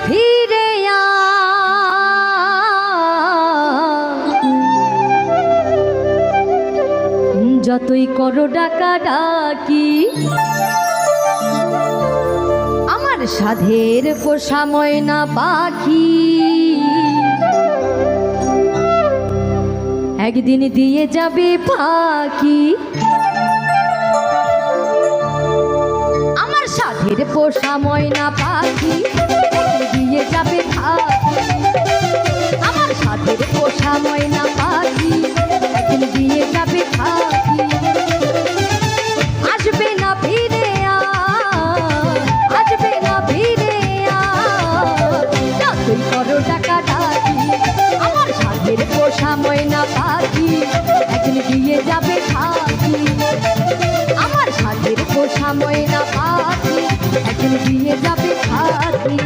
ফিরে যতই করো ডাকা ডাকি আমার সাধের পোষা ময়না পাখি একদিন দিয়ে যাবে ফাঁকি। আমার সাধের পোষা ময়না পাখি দিয়ে যাবে ফাঁকি। আমার সাধের পোষা ময়না পাখি একদিন দিয়ে যাবে ফাঁকি। আসবে না ফিরে আসবে না ফিরে যতই করো টাকা ডাকি আমার সাধের পোষা ময়না পাখি একদিন দিয়ে যাবে ফাঁকি। আমার সাধের পোষা ময়না পাখি একদিন দিয়ে যাবে ফাঁকি।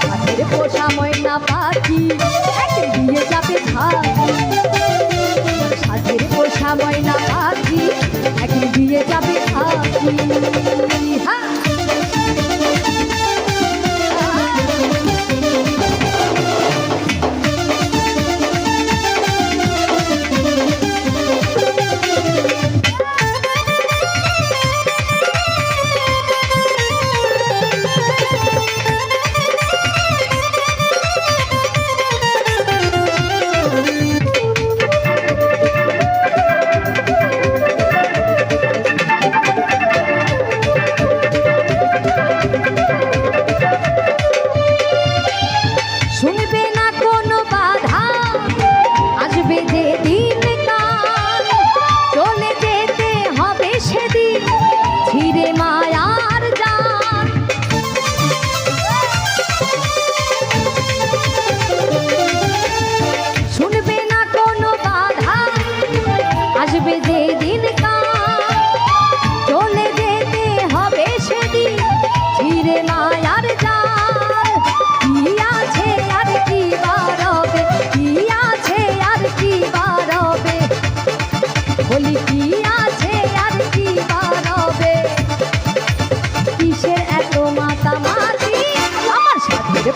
সাধের পোষা ময়না পাখি একদিন দিয়ে যাবে ফাঁকি।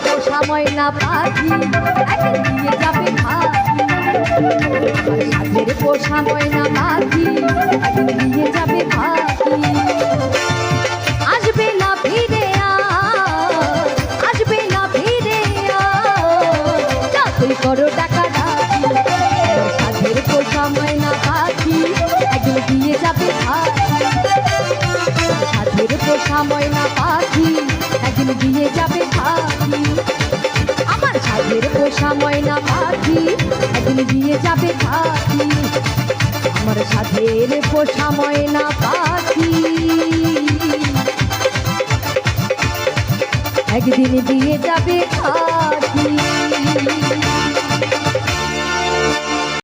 পোষা ময়না পাখি একদিন দিয়ে যাবে ফাঁকি। আমার সাধের পোষা ময়না পাখি একদিন দিয়ে যাবে ফাঁকি। আসবে না ফিরে আসবে না ফিরে যতই করো টাকা ডাকি আমার সাধের পোষা ময়না পাখি একদিন দিয়ে যাবে ফাঁকি। সাধের পোষা ময়না পাখি একদিন দিয়ে যাবে ফাঁকি। আমার সাধের পোষা ময়না পাখি একদিন দিয়ে যাবে ফাঁকি। আমার সাধের পোষা ময়না পাখি একদিন দিয়ে যাবে ফাঁকি।